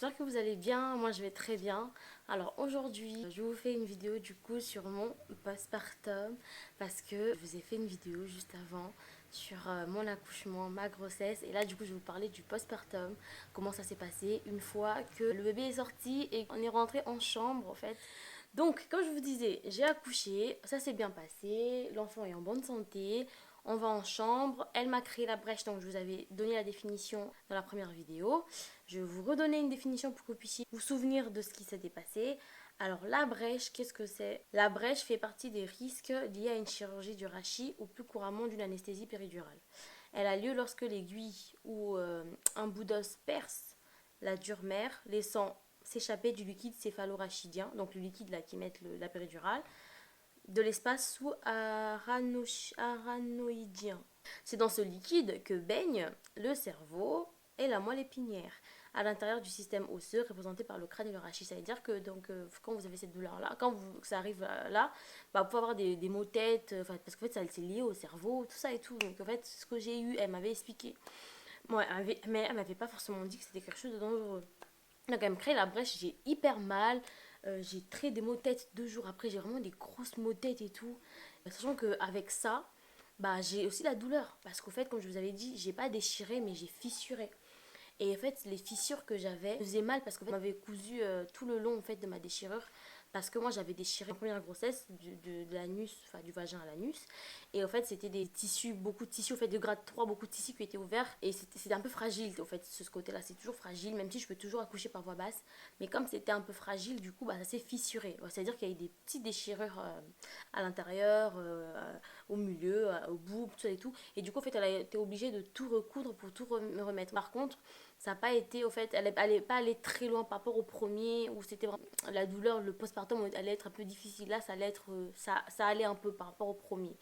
j'espère que vous allez bien, moi je vais très bien. Alors aujourd'hui, je vous fais une vidéo du coup sur mon postpartum parce que je vous ai fait une vidéo juste avant sur mon accouchement, ma grossesse et là du coup je vais vous parler du postpartum, comment ça s'est passé une fois que le bébé est sorti et on est rentré en chambre en fait. Donc, comme je vous disais, j'ai accouché, ça s'est bien passé, l'enfant est en bonne santé, on va en chambre, elle m'a créé la brèche, donc je vous avais donné la définition dans la première vidéo. Je vais vous redonner une définition pour que vous puissiez vous souvenir de ce qui s'était passé. Alors, la brèche, qu'est-ce que c'est? La brèche fait partie des risques liés à une chirurgie du rachis ou plus couramment d'une anesthésie péridurale. Elle a lieu lorsque l'aiguille ou un bout d'os perce la dure mère, laissant s'échapper du liquide céphalorachidien, donc le liquide là qui met la péridurale, de l'espace sous-arachnoïdien. C'est dans ce liquide que baigne le cerveau et la moelle épinière, à l'intérieur du système osseux représenté par le crâne et le rachis. Ça veut dire que donc, quand vous avez cette douleur-là, ça arrive là, bah, vous pouvez avoir des maux de tête, parce qu'en fait, ça c'est lié au cerveau, tout ça et tout. Donc en fait, ce que j'ai eu, elle m'avait expliqué. Bon, mais elle m'avait pas forcément dit que c'était quelque chose de dangereux. Donc elle me crée la brèche, j'ai hyper mal. J'ai très des maux de tête 2 jours après, j'ai vraiment des grosses maux de tête et tout. Sachant qu'avec ça, bah, j'ai aussi la douleur. Parce qu'au fait, comme je vous avais dit, j'ai pas déchiré, mais j'ai fissuré. Et en fait, les fissures que j'avais faisaient mal parce qu'en fait, on m'avait cousu tout le long en fait, de ma déchirure. Parce que moi, j'avais déchiré ma première grossesse de l'anus, enfin du vagin à l'anus. Et en fait, c'était des tissus, beaucoup de tissus, au fait, de grade 3 beaucoup de tissus qui étaient ouverts. Et c'était un peu fragile, au fait, ce côté-là. C'est toujours fragile, même si je peux toujours accoucher par voie basse. Mais comme c'était un peu fragile, du coup, bah, ça s'est fissuré. C'est-à-dire qu'il y a eu des petites déchirures à l'intérieur, au milieu, au bout, tout ça et tout. Et du coup, en fait, elle a été obligée de tout recoudre pour tout me remettre. Par contre, ça n'a pas été, au fait, elle n'est pas allée très loin par rapport au premier où c'était vraiment la douleur, le postpartum allait être un peu difficile. Là, ça allait être, ça allait un peu par rapport au premier.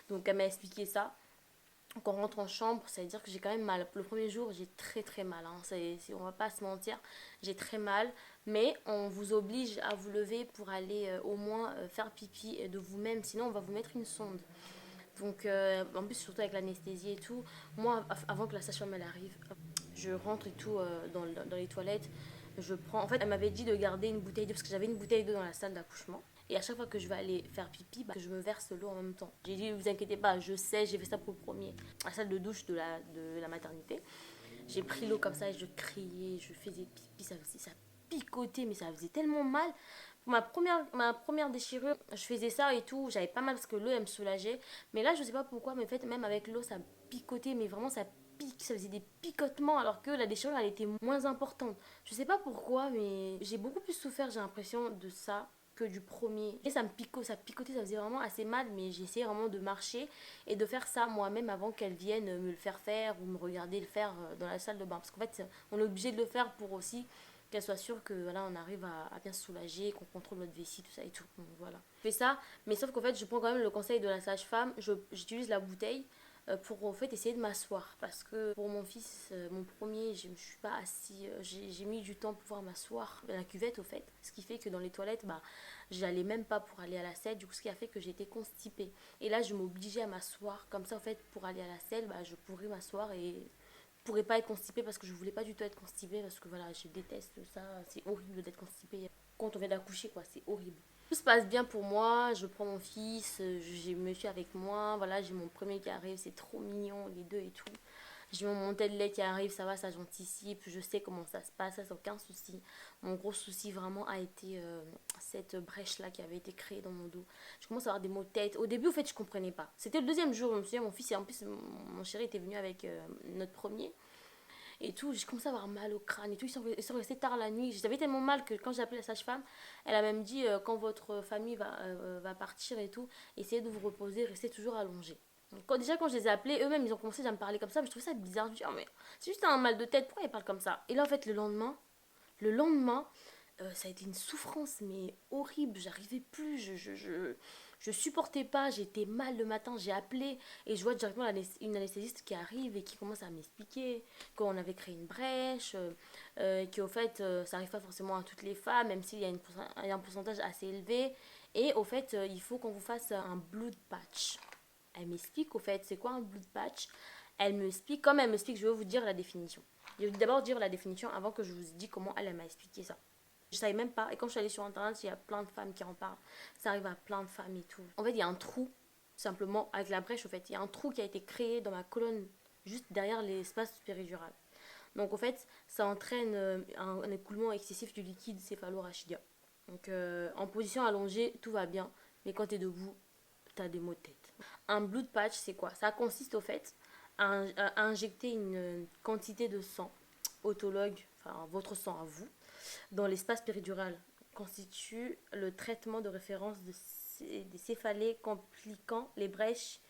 Donc, elle m'a expliqué ça. Quand on rentre en chambre, ça veut dire que j'ai quand même mal. Le premier jour, j'ai très très mal. Hein. On va pas se mentir, j'ai très mal. Mais on vous oblige à vous lever pour aller au moins faire pipi de vous-même. Sinon, on va vous mettre une sonde. Donc, en plus, surtout avec l'anesthésie et tout, moi, avant que la sage-femme elle arrive, je rentre et tout dans les toilettes. Je prends. En fait, elle m'avait dit de garder une bouteille d'eau parce que j'avais une bouteille d'eau dans la salle d'accouchement. Et à chaque fois que je vais aller faire pipi, bah, que je me verse l'eau en même temps. J'ai dit, vous inquiétez pas, je sais, j'ai fait ça pour le premier. La salle de douche de la maternité. J'ai pris l'eau comme ça et je criais, je faisais pipi, ça picotait, mais ça faisait tellement mal. Pour ma première déchirure, je faisais ça et tout, j'avais pas mal parce que l'eau elle me soulageait. Mais là, je sais pas pourquoi, mais en fait, même avec l'eau, ça picotait, mais vraiment ça pique, ça faisait des picotements alors que la déchirure elle était moins importante. Je sais pas pourquoi, mais j'ai beaucoup plus souffert, j'ai l'impression de ça que du premier. Et ça picotait, ça faisait vraiment assez mal, mais j'ai essayé vraiment de marcher et de faire ça moi-même avant qu'elle vienne me le faire ou me regarder le faire dans la salle de bain. Parce qu'en fait, on est obligé de le faire pour aussi qu'elle soit sûre que voilà, on arrive à bien se soulager, qu'on contrôle notre vessie, tout ça et tout. Donc, voilà. Je fais ça, mais sauf qu'en fait, je prends quand même le conseil de la sage-femme, j'utilise la bouteille pour en fait essayer de m'asseoir parce que pour mon fils mon premier je me suis pas assis j'ai mis du temps pour pouvoir m'asseoir dans la cuvette au fait, ce qui fait que dans les toilettes bah j'allais même pas pour aller à la selle, du coup ce qui a fait que j'étais constipée et là je m'obligeais à m'asseoir comme ça en fait pour aller à la selle bah je pourrais m'asseoir et pourrais pas être constipée parce que je voulais pas du tout être constipée parce que voilà je déteste ça, c'est horrible d'être constipée quand on vient d'accoucher quoi, c'est horrible. Tout se passe bien pour moi, je prends mon fils, j'ai monsieur avec moi, voilà, j'ai mon premier qui arrive, c'est trop mignon, les deux et tout. J'ai mon montée de lait qui arrive, ça va, ça j'anticipe, je sais comment ça se passe, ça c'est aucun souci. Mon gros souci vraiment a été cette brèche là qui avait été créée dans mon dos. Je commence à avoir des maux de tête. Au début, en fait, je comprenais pas. C'était le deuxième jour, je me souviens, mon fils, et en plus, mon chéri était venu avec notre premier et tout. J'ai commencé à avoir mal au crâne et tout. Ils sont restés tard la nuit. J'avais tellement mal que quand j'ai appelé la sage-femme, elle a même dit quand votre famille va partir et tout, essayez de vous reposer, restez toujours allongé. Donc, déjà, quand je les ai appelés, eux-mêmes, ils ont commencé à me parler comme ça. Mais je trouvais ça bizarre. Je me dis, oh, mais c'est juste un mal de tête, pourquoi ils parlent comme ça? Et là, en fait, le lendemain, ça a été une souffrance, mais horrible. J'arrivais plus, je supportais pas. J'étais mal le matin. J'ai appelé et je vois directement une anesthésiste qui arrive et qui commence à m'expliquer qu'on avait créé une brèche, qu'au fait, ça arrive pas forcément à toutes les femmes, même s'il y a, il y a un pourcentage assez élevé. Et au fait, il faut qu'on vous fasse un blood patch. Elle m'explique au fait c'est quoi un blood patch. Elle me explique, comme elle me explique, je vais vous dire la définition. Je vais d'abord dire la définition avant que je vous dise comment elle m'a expliqué ça. Je savais même pas. Et quand je suis allée sur internet, il y a plein de femmes qui en parlent. Ça arrive à plein de femmes et tout. En fait, il y a un trou, simplement, avec la brèche, au fait. Il y a un trou qui a été créé dans ma colonne, juste derrière l'espace péridural. Donc, en fait, ça entraîne un écoulement excessif du liquide céphalo-rachidien. Donc, en position allongée, tout va bien. Mais quand tu es debout, tu as des maux de tête. Un blood patch, c'est quoi? Ça consiste, au fait, à injecter une quantité de sang autologue, enfin votre sang à vous, dans l'espace péridural, constitue le traitement de référence des céphalées compliquant les brèches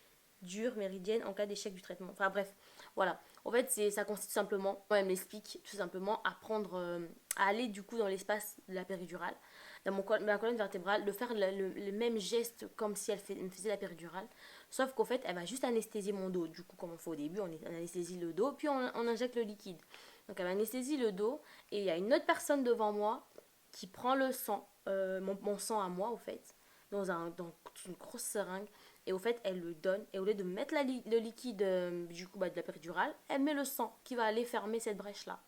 dures méridiennes en cas d'échec du traitement. Enfin bref, voilà. En fait, ça consiste simplement, elle m'explique tout simplement à prendre, à aller du coup dans l'espace de la péridurale, dans ma colonne vertébrale, de faire le même geste comme si me faisait la péridurale, sauf qu'en fait, elle va juste anesthésier mon dos. Du coup, comme on fait au début, on anesthésie le dos, puis on injecte le liquide. Donc elle anesthésie le dos, et il y a une autre personne devant moi qui prend le sang, mon sang à moi au fait, dans une grosse seringue, et au fait elle le donne, et au lieu de mettre le liquide du coup de la péridurale, elle met le sang qui va aller fermer cette brèche là.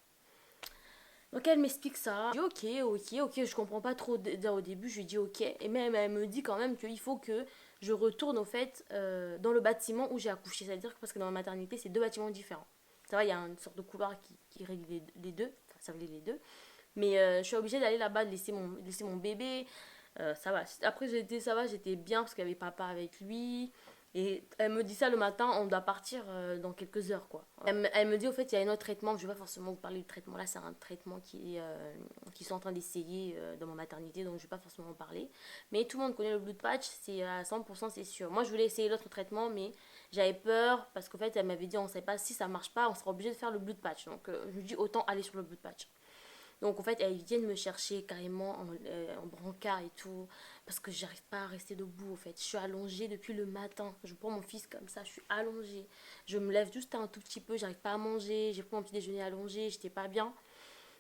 Donc elle m'explique ça. Je dis ok, je comprends pas trop au début, je lui dis ok. Et même elle me dit quand même qu'il faut que je retourne au fait dans le bâtiment où j'ai accouché. C'est-à-dire que parce que dans la maternité, c'est deux bâtiments différents. Ça va, il y a une sorte de couloir qui règle les deux, enfin ça valait les deux. Mais je suis obligée d'aller là-bas, de laisser mon bébé. Ça va. Après j'étais bien parce qu'il y avait papa avec lui. Et elle me dit ça le matin, on doit partir dans quelques heures, quoi. Elle me dit, au fait, il y a un autre traitement, je vais pas forcément vous parler du traitement là, c'est un traitement qui sont en train d'essayer dans ma maternité, donc je vais pas forcément en parler. Mais tout le monde connaît le blood patch, c'est à 100%, c'est sûr. Moi, je voulais essayer l'autre traitement, mais j'avais peur, parce qu'en fait, elle m'avait dit, on sait pas si ça marche pas, on sera obligé de faire le blood patch. Donc, je me dis, autant aller sur le blood patch. Donc en fait, elles viennent me chercher carrément en brancard et tout, parce que j'arrive pas à rester debout en fait. Je suis allongée depuis le matin. Je prends mon fils comme ça, je suis allongée. Je me lève juste un tout petit peu, j'arrive pas à manger. J'ai pris mon petit déjeuner allongé, j'étais pas bien.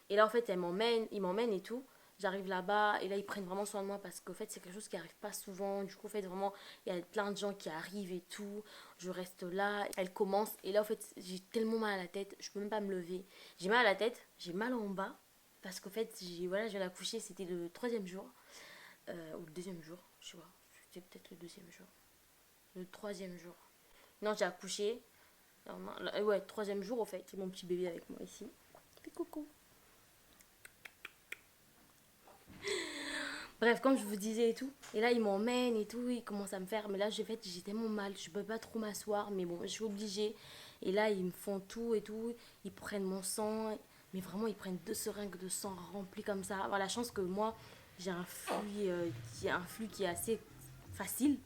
Et là en fait, ils m'emmènent et tout. J'arrive là-bas et là ils prennent vraiment soin de moi parce qu'en fait c'est quelque chose qui arrive pas souvent. Du coup en fait vraiment il y a plein de gens qui arrivent et tout. Je reste là, elle commence et là en fait j'ai tellement mal à la tête, je peux même pas me lever. J'ai mal à la tête, j'ai mal en bas parce qu'en fait voilà, je viens d'accoucher, c'était le troisième jour ou le deuxième jour, je sais pas, c'était peut-être le deuxième jour, le troisième jour. Non j'ai accouché, ouais troisième jour au fait, c'est mon petit bébé avec moi ici. Fais coucou. Bref, comme je vous disais et tout. Et là, ils m'emmènent et tout. Ils commencent à me faire. Mais là, j'ai tellement mal. Je peux pas trop m'asseoir. Mais bon, je suis obligée. Et là, ils me font tout et tout. Ils prennent mon sang. Mais vraiment, ils prennent deux seringues de sang remplies comme ça. Avoir la chance que moi, j'ai un flux qui est assez facile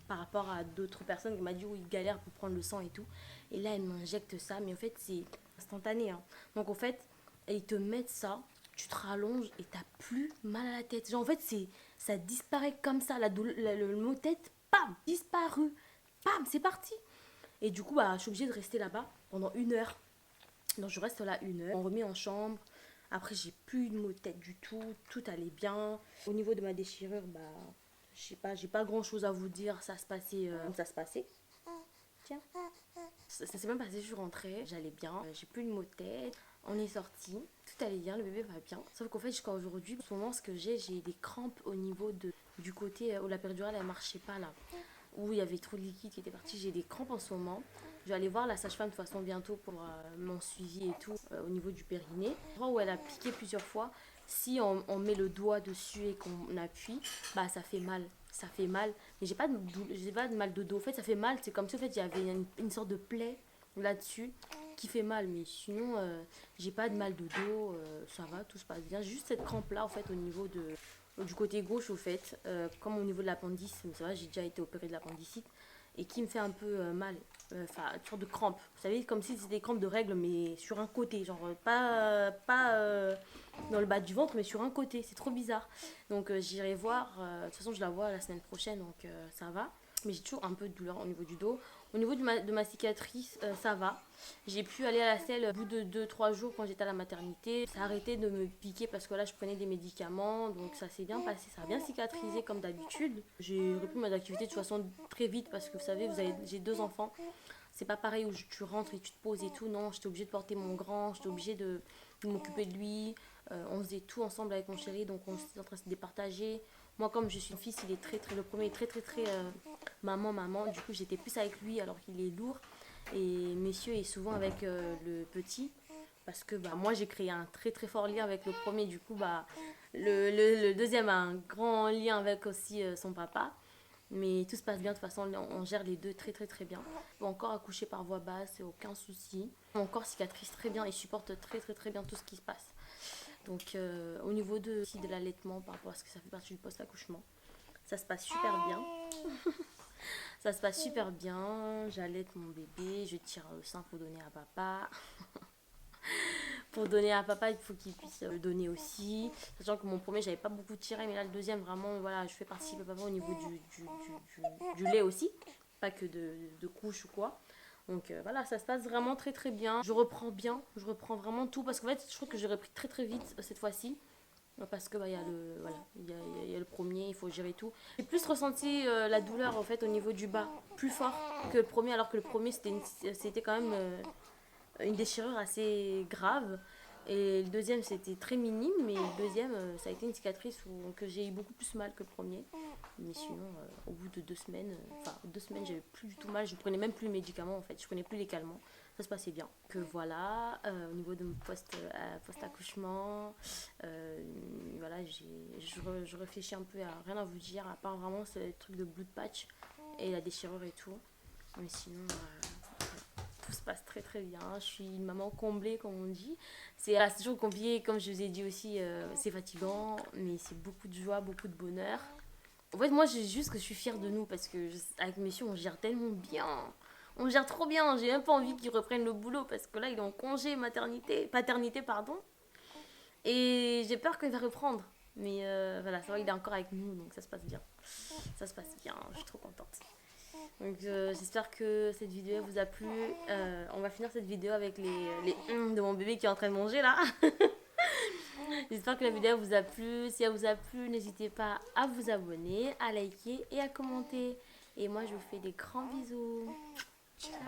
par rapport à d'autres personnes qui m'ont dit où ils galèrent pour prendre le sang et tout. Et là, ils m'injectent ça. Mais en fait, c'est instantané, hein. Donc, en fait, ils te mettent ça, tu te rallonges et t'as plus mal à la tête. Genre, en fait, ça disparaît comme ça. Le mot tête, pam, disparu. Pam, c'est parti. Et du coup, bah, je suis obligée de rester là-bas pendant 1 heure. Donc, je reste là 1 heure. On remet en chambre. Après, j'ai plus de maux de tête du tout. Tout allait bien. Au niveau de ma déchirure, bah, je sais pas, j'ai pas grand chose à vous dire. Ça se passait comme ça se passait. Tiens. Ça s'est même passé, je suis rentrée, j'allais bien, j'ai plus de maux de tête, on est sorti, tout allait bien, le bébé va bien. Sauf qu'en fait, jusqu'à aujourd'hui, en ce moment, ce que j'ai des crampes au niveau du côté où la péridurale elle marchait pas là, où il y avait trop de liquide qui était parti. J'ai des crampes en ce moment. Je vais aller voir la sage-femme de toute façon bientôt pour mon suivi et tout au niveau du périnée. L'endroit où elle a piqué plusieurs fois, si on met le doigt dessus et qu'on appuie, bah ça fait mal. Ça fait mal. Mais j'ai pas de mal de dos. En fait, ça fait mal. C'est comme si en fait, il y avait une sorte de plaie là-dessus qui fait mal. Mais sinon, j'ai pas de mal de dos. Ça va, tout se passe bien. Juste cette crampe-là, en fait, au niveau du côté gauche, au fait, comme au niveau de l'appendice. Mais ça va, j'ai déjà été opérée de l'appendicite. Et qui me fait un peu mal. Enfin, une sorte de crampe. Vous savez, comme si c'était des crampes de règles, mais sur un côté. Genre, pas dans le bas du ventre, mais sur un côté. C'est trop bizarre. Donc, j'irai voir. De toute façon, je la vois la semaine prochaine, donc ça va. Mais j'ai toujours un peu de douleur au niveau du dos. Au niveau de ma cicatrice, ça va. J'ai pu aller à la selle au bout de 2 3 jours quand j'étais à la maternité. Ça a arrêté de me piquer parce que là, je prenais des médicaments. Donc, ça s'est bien passé. Ça a bien cicatrisé comme d'habitude. J'ai repris mes activités de toute façon très vite parce que vous savez, j'ai 2 enfants. C'est pas pareil où tu rentres et tu te poses et tout. Non, j'étais obligée de porter mon grand, j'étais obligée de m'occuper de lui. On faisait tout ensemble avec mon chéri, donc on était en train de se départager. Moi, comme je suis une fille, il est le premier est très maman. Du coup, j'étais plus avec lui alors qu'il est lourd. Et monsieur est souvent avec le petit. Parce que bah, moi, j'ai créé un très fort lien avec le premier. Du coup, bah, le deuxième a un grand lien avec aussi son papa. Mais tout se passe bien, de toute façon, on gère les deux très bien. On peut encore accoucher par voie basse, aucun souci. Mon corps cicatrise très bien et supporte très bien tout ce qui se passe. Donc au niveau de l'allaitement, par rapport à ce que ça fait partie du post-accouchement, ça se passe super bien. Ça se passe super bien, j'allaite mon bébé, je tire le sein pour donner à papa. Pour donner à papa, il faut qu'il puisse le donner aussi. Sachant que mon premier, j'avais pas beaucoup tiré, mais là, le deuxième, vraiment, voilà, je fais participer papa au niveau du lait aussi. Pas que de couche ou quoi. Donc voilà, ça se passe vraiment très bien. Je reprends vraiment tout. Parce qu'en fait, je trouve que j'ai repris très vite cette fois-ci. Parce que bah, il y a le premier, il faut gérer tout. J'ai plus ressenti la douleur en fait au niveau du bas, plus fort que le premier, alors que le premier c'était quand même une déchirure assez grave. Et le deuxième, c'était très minime, mais le deuxième, ça a été une cicatrice que j'ai eu beaucoup plus mal que le premier. Mais sinon, au bout de 2 semaines, enfin 2 semaines, j'avais plus du tout mal. Je prenais même plus les médicaments en fait, je prenais plus les calmants. Ça se passait bien. Que voilà, au niveau de mon post-accouchement, voilà, je réfléchis un peu à rien à vous dire, à part vraiment ce truc de blood patch et la déchirure et tout. Mais sinon, tout se passe très bien. Je suis une maman comblée, comme on dit. C'est toujours compliqué, comme je vous ai dit aussi, c'est fatigant, mais c'est beaucoup de joie, beaucoup de bonheur. En fait, moi, j'ai juste que je suis fière de nous parce que avec messieurs, on gère tellement bien. On gère trop bien. J'ai même pas envie qu'ils reprennent le boulot parce que là, il est en congé paternité, pardon. Et j'ai peur qu'il va reprendre. Mais voilà, ça va, il est encore avec nous, donc ça se passe bien. Ça se passe bien, je suis trop contente. Donc j'espère que cette vidéo vous a plu. On va finir cette vidéo avec les de mon bébé qui est en train de manger là. J'espère que la vidéo vous a plu. Si elle vous a plu, n'hésitez pas à vous abonner, à liker et à commenter. Et moi je vous fais des grands bisous. Ciao.